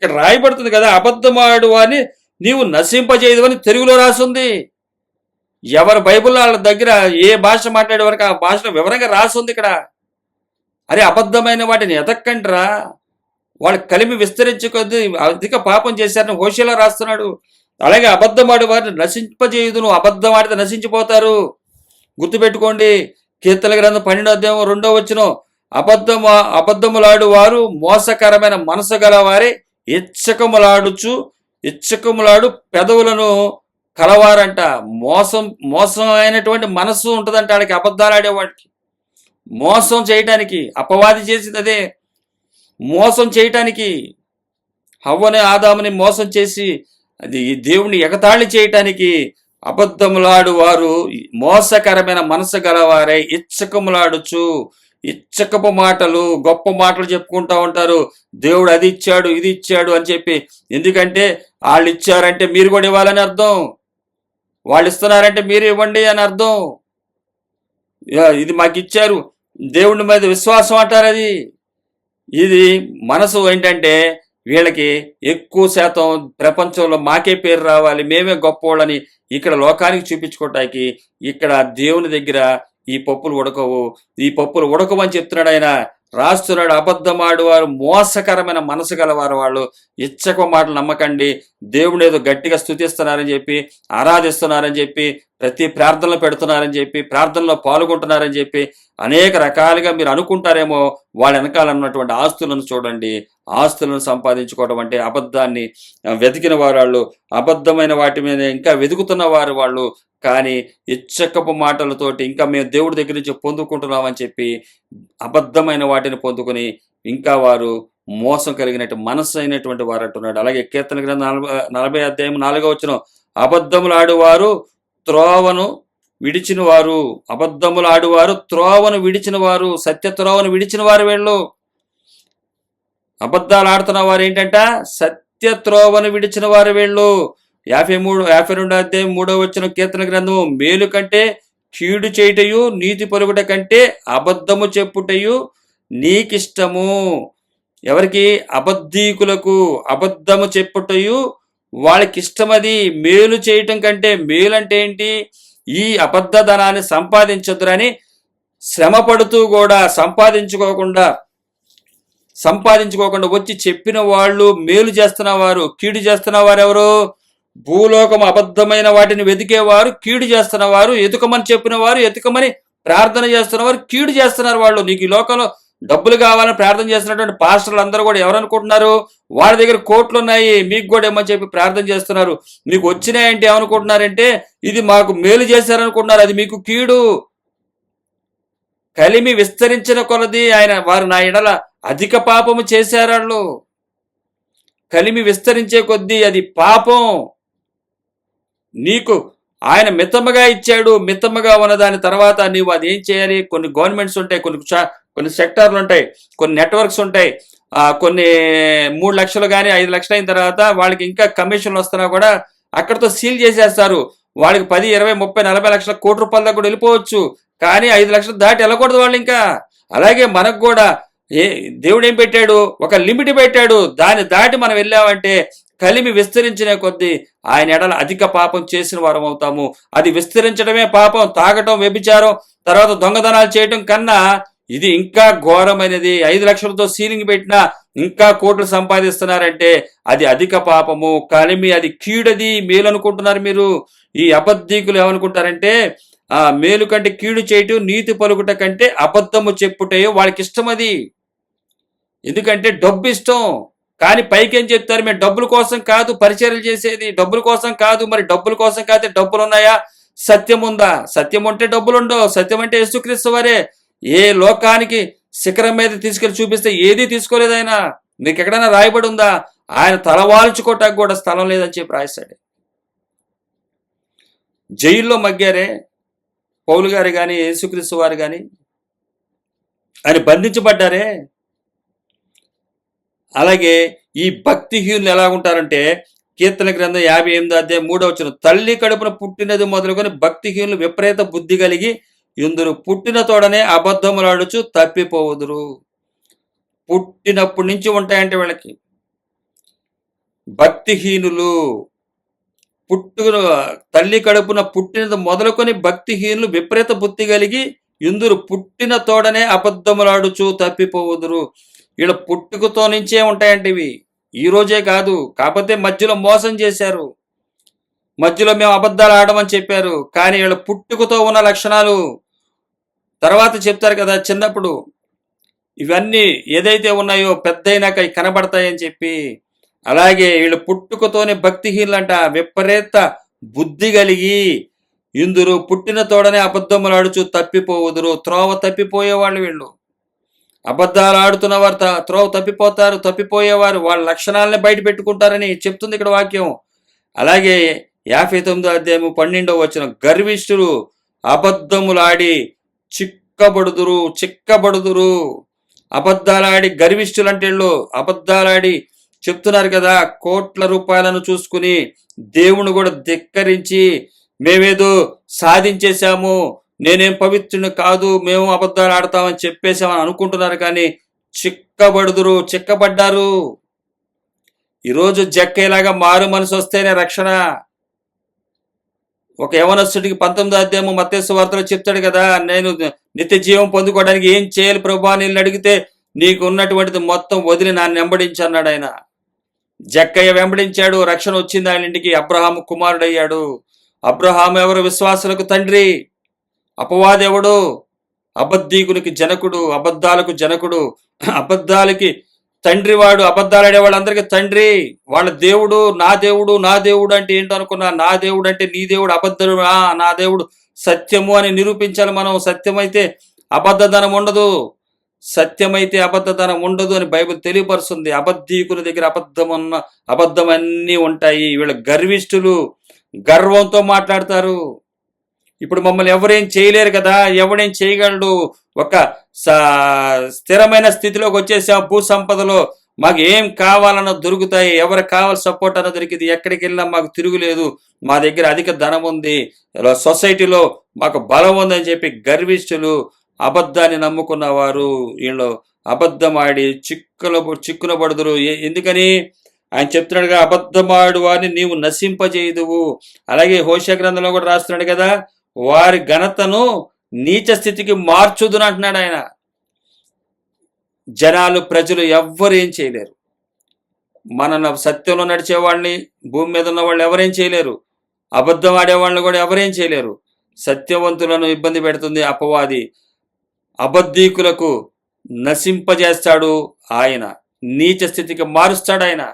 ఇక్కడ రాయబడుతుంది కదా, అబద్ధమాడు అని నీవు నశింపజేయదు అని తెలుగులో రాసుంది. ఎవరి బైబిల్లో వాళ్ళ దగ్గర ఏ భాష మాట్లాడే వరకు ఆ భాషలో వివరంగా రాసుంది ఇక్కడ. అరే అబద్ధమైన వాటిని ఎతక్కంటరా, వాళ్ళ కలిమి విస్తరించే కొద్దీ అధిక పాపం చేశారని హోషేలా రాస్తున్నాడు. అలాగే అబద్ధమాడు వారిని నశింపజేయదు, నువ్వు అబద్ధం ఆడితే నశించిపోతారు. గుర్తుపెట్టుకోండి, కీర్తన గ్రంథం 12:2 అబద్ధములాడు వారు మోసకరమైన మనసు గల వారే ఇచ్చకములాడు పెదవులను కలవారంట. మోసం అయినటువంటి మనస్సు ఉంటుందంట వాడికి, అబద్ధాలు ఆడేవాడికి. మోసం చేయటానికి అపవాది చేసింది అదే, మోసం చేయటానికి. హవ్వని ఆదాముని మోసం చేసి అది దేవుని ఎగతాళి చేయటానికి అబద్ధములాడు వారు మోసకరమైన మనసు గలవారై ఇచ్చకపు మాటలు, గొప్ప మాటలు చెప్పుకుంటా ఉంటారు. దేవుడు అది ఇచ్చాడు, ఇది ఇచ్చాడు అని చెప్పి. ఎందుకంటే వాళ్ళు ఇచ్చారంటే మీరు కూడా ఇవ్వాలని అర్థం, వాళ్ళు ఇస్తున్నారంటే మీరు ఇవ్వండి అని అర్థం. ఇది మాకు ఇచ్చారు, దేవుడి మీద విశ్వాసం అంటారు. అది ఇది మనసు ఏంటంటే వీళ్ళకి ఎక్కువ శాతం ప్రపంచంలో మాకే పేరు రావాలి, మేమే గొప్పవాళ్ళని ఇక్కడ లోకానికి చూపించుకోవటానికి ఇక్కడ దేవుని దగ్గర ఈ పప్పులు ఉడకవని చెప్తున్నాడు ఆయన, రాస్తున్నాడు. అబద్ధమాడు వారు మోసకరమైన మనసు గలవారు, వాళ్ళు ఇచ్చక మాటలు నమ్మకండి. దేవుని ఏదో గట్టిగా స్తుతిస్తున్నారని చెప్పి, ఆరాధిస్తున్నారని చెప్పి, ప్రతి ప్రార్థనలో పెడుతున్నారని చెప్పి, ప్రార్థనలో పాల్గొంటున్నారని చెప్పి అనేక రకాలుగా మీరు అనుకుంటారేమో. వాళ్ళ వెనకాలన్నటువంటి ఆస్తులను చూడండి. ఆస్తులను సంపాదించుకోవడం అంటే అబద్ధాన్ని వెతికిన వాళ్ళు, అబద్ధమైన వాటి మీద ఇంకా వెతుకుతున్న వాళ్ళు. కానీ ఇచ్చకపు మాటలతోటి ఇంకా మేము దేవుడి దగ్గర నుంచి పొందుకుంటున్నామని చెప్పి అబద్ధమైన వాటిని పొందుకొని ఇంకా వారు మోసం కలిగినట్టు మనస్సు అయినటువంటి వారు అంటున్నాడు. అలాగే కీర్తన గ్రంథం 40:4 అబద్ధములాడువారు త్రోవను విడిచిన వారు, త్రోవను విడిచిన వారు, సత్య త్రోవను విడిచిన వారు వీళ్ళు. అబద్ధాలు ఆడుతున్న వారు ఏంటంట, సత్య త్రోవను విడిచిన వారు వీళ్ళు. 52:3 కీర్తన గ్రంథము, మేలు కంటే కీడు చేయుటయు నీతి పలుకుట కంటే అబద్ధము చెప్పుటయు నీకిష్టము. ఎవరికి? అబద్ధీకులకు అబద్ధము చెప్పుటయు వాళ్ళకి ఇష్టమది. మేలు చేయటం కంటే, మేలు అంటే ఏంటి? ఈ అబద్ధ ధనాన్ని సంపాదించొద్దురని శ్రమ పడుతూ కూడా సంపాదించుకోకుండా వచ్చి చెప్పిన వాళ్ళు మేలు చేస్తున్నవారు. కీడు చేస్తున్నవారు ఎవరు? భూలోకం అబద్ధమైన వాటిని వెతికేవారు కీడు చేస్తున్నవారు. ఎతుకమని చెప్పిన వారు, ఎతుకమని ప్రార్థన చేస్తున్నవారు కీడు చేస్తున్నారు. వాళ్ళు నీకు ఈ లోకంలో డబ్బులు కావాలని ప్రార్థన చేస్తున్నటువంటి పాస్టర్లు అందరూ కూడా ఎవరనుకుంటున్నారు? వాళ్ళ దగ్గర కోట్లు ఉన్నాయి, మీకు కూడా ఏమని చెప్పి ప్రార్థన చేస్తున్నారు. మీకు వచ్చినాయంటే ఏమనుకుంటున్నారంటే ఇది మాకు మేలు చేశారనుకుంటున్నారు, అది మీకు కీడు. కలిమి విస్తరించిన కొలది వారు నా ఎడల అధిక పాపము చేశారు. వాళ్ళు కలిమి విస్తరించే కొద్దీ అది పాపం. నీకు ఆయన మితముగా ఇచ్చాడు, మితముగా ఉన్న దాని తర్వాత నీవు అది ఏం చేయాలి? కొన్ని గవర్నమెంట్స్ ఉంటాయి, కొన్ని సెక్టార్లు ఉంటాయి, కొన్ని నెట్వర్క్స్ ఉంటాయి. కొన్ని 3 లక్షలు కానీ 5 లక్షలు అయిన తర్వాత వాళ్ళకి ఇంకా కమిషన్లు వస్తున్నా కూడా అక్కడతో సీల్ చేసేస్తారు. వాళ్ళకి 10, 20, 30, 40 లక్షల కోటి రూపాయల దాకా కూడా వెళ్ళిపోవచ్చు. కానీ 5 లక్షలు దాటి వెళ్ళకూడదు వాళ్ళు ఇంకా. అలాగే మనకు కూడా దేవుడు ఏం పెట్టాడు? ఒక లిమిట్ పెట్టాడు. దాన్ని దాటి మనం వెళ్ళామంటే కలిమి విస్తరించిన కొద్దీ ఆయన ఎడల అధిక పాపం చేసిన వారం అవుతాము. అది విస్తరించడమే పాపం. తాగటం, వ్యభిచారం, తర్వాత దొంగతనాలు చేయటం కన్నా ఇది ఇంకా ఘోరమైనది. 5 లక్షలతో సీలింగ్ పెట్టినా ఇంకా కోట్లు సంపాదిస్తున్నారంటే అది అధిక పాపము. కలిమి అది కీడది, మేలు అనుకుంటున్నారు మీరు. ఈ అబద్ధీకులు ఏమనుకుంటారంటే మేలు కంటే కీడు చేయటం, నీతి పలుకుట కంటే అబద్ధము చెప్పుటే వాళ్ళకి ఇష్టం. అది ఎందుకంటే డబ్బు ఇష్టం. కానీ పైకేం చెప్తారు? మేము డబ్బుల కోసం కాదు పరిచర్యలు చేసేది, డబ్బుల కోసం కాదు. మరి డబ్బుల కోసం కాదు, డబ్బులు ఉన్నాయా? సత్యం ఉందా? సత్యం ఉంటే డబ్బులు ఉండవు. సత్యం అంటే యేసుక్రీస్తు వారే. ఏ లోకానికి శిఖరం మీద తీసుకెళ్లి చూపిస్తే ఏదీ తీసుకోలేదు ఆయన. మీకు ఎక్కడైనా రాయబడి ఉందా? ఆయన తలవాల్చుకోవటానికి కూడా స్థలం లేదని చెప్పి రాశాడు. జైల్లో మగ్గారే పౌలు గారు కానీ, యేసుక్రీస్తు వారు కానీ. ఆయన బంధించబడ్డారే. అలాగే ఈ భక్తిహీనులు ఎలా ఉంటారంటే కీర్తన గ్రంథం 58:3 తల్లి కడుపున పుట్టినది మొదలుకొని భక్తిహీనులు విపరీత బుద్ధి కలిగి ఇందురు పుట్టిన తోడనే అబద్ధములాడుచు తప్పిపోవుదురు. పుట్టినప్పటి నుంచి ఉంటాయంటే వీళ్ళకి భక్తిహీనులు. పుట్టు తల్లి కడుపున పుట్టినది మొదలుకొని భక్తిహీనులు విపరీత బుద్ధి కలిగి ఇందురు పుట్టిన తోడనే అబద్ధములాడుచు తప్పిపోవుదురు. వీళ్ళ పుట్టుకతో నుంచే ఉంటాయంటే ఇవి. ఈ రోజే కాదు, కాకపోతే మధ్యలో మోసం చేశారు, మధ్యలో మేము అబద్ధాలు ఆడమని చెప్పారు. కానీ వీళ్ళ పుట్టుకతో ఉన్న లక్షణాలు తర్వాత చెప్తారు కదా చిన్నప్పుడు. ఇవన్నీ ఏదైతే ఉన్నాయో పెద్దయినాక అవి కనబడతాయని చెప్పి. అలాగే వీళ్ళు పుట్టుకతోనే భక్తిహీనులంట, విపరీత బుద్ధి కలిగి ఇందురు పుట్టిన తోడనే అబద్ధములాడుచు తప్పిపోవుదురు. త్రోవ తప్పిపోయేవాళ్ళు వీళ్ళు. అబద్ధాలు ఆడుతున్న వారు త్రోవ తప్పిపోతారు, తప్పిపోయేవారు వాళ్ళ లక్షణాలని బయట పెట్టుకుంటారని చెప్తుంది ఇక్కడ వాక్యం. అలాగే 59:12 గర్విష్ఠులు అబద్ధములాడి చిక్కబడుదురు. అబద్ధాలాడి గర్విష్ఠులు అంటే వీళ్ళు అబద్ధాలాడి చెప్తున్నారు కదా, కోట్ల రూపాయలను చూసుకుని దేవుని కూడా ధిక్కరించి మేమేదో సాధించేశాము, నేనేం పవిత్రుని కాదు, మేము అబద్ధాలు ఆడతామని చెప్పేశామని అనుకుంటున్నారు. కానీ చిక్కబడ్డారు. ఈరోజు జక్కేలాగా మారు మనసు వస్తేనే రక్షణ. ఒక యవనస్తుడికి 19 మత్తయి సువార్తలో చెప్తాడు కదా, నేను నిత్య జీవం పొందుకోవడానికి ఏం చేయాలి ప్రభువా అని అడిగితే నీకు ఉన్నటువంటిది మొత్తం వదిలి నన్ను వెంబడించు అన్నాడు ఆయన. జక్కయ్య వెంబడించాడు, రక్షణ వచ్చింది ఆయన ఇంటికి. అబ్రహాము కుమారుడయ్యాడు. అబ్రహాము ఎవరు? విశ్వాసులకు తండ్రి. అపవాదెవడు? అబద్ధీకునికి జనకుడు, అబద్ధాలకు జనకుడు, అబద్ధాలకి తండ్రి వాడు. అబద్ధాలు వాళ్ళందరికీ తండ్రి. వాళ్ళ దేవుడు నా దేవుడు, నా దేవుడు అంటే ఏంటో అనుకున్నా. నా దేవుడు అంటే నీ దేవుడు అబద్ధుడు, నా దేవుడు సత్యము అని నిరూపించాలి మనం. సత్యమైతే అబద్ధధనం ఉండదు, సత్యమైతే అబద్ధధనం ఉండదు అని బైబిల్ తెలియపరుస్తుంది. అబద్ధీకుల దగ్గర అబద్ధం అన్నీ ఉంటాయి. వీళ్ళ గర్విష్ఠులు, గర్వంతో మాట్లాడతారు. ఇప్పుడు మమ్మల్ని ఎవరేం చేయలేరు కదా, ఎవడేం చేయగలడు, ఒక స్థిరమైన స్థితిలోకి వచ్చేసాం, భూ సంపదలో మాకు ఏం కావాలన్నా దొరుకుతాయి, ఎవరికి కావాలి సపోర్ట్ అన్న దొరికింది, ఎక్కడికి వెళ్ళినా మాకు తిరుగులేదు, మా దగ్గర అధిక ధనం ఉంది, సొసైటీలో మాకు బలం ఉందని చెప్పి గర్విష్ఠులు, అబద్ధాన్ని నమ్ముకున్న వారు వీళ్ళు అబద్ధమాడి చిక్కున పడుదురు. ఎందుకని ఆయన చెప్తున్నాడుగా, అబద్ధమాడు వారిని నీవు నశింపజేయుదువు. అలాగే హోషేయ గ్రంథంలో కూడా రాస్తున్నాడు కదా, వారి ఘనతను నీచ స్థితికి మార్చుదును అంటున్నాడు ఆయన. జనాలు, ప్రజలు ఎవ్వరు ఏం చేయలేరు. మన సత్యంలో నడిచే వాళ్ళని, భూమి మీద ఉన్న వాళ్ళు ఎవరేం చేయలేరు. అబద్ధం ఆడేవాళ్ళని కూడా ఎవరేం చేయలేరు. సత్యవంతులను ఇబ్బంది పెడుతుంది అపవాది. అబద్ధీకులకు నశింపజేస్తాడు ఆయన, నీచ స్థితికి మారుస్తాడు ఆయన.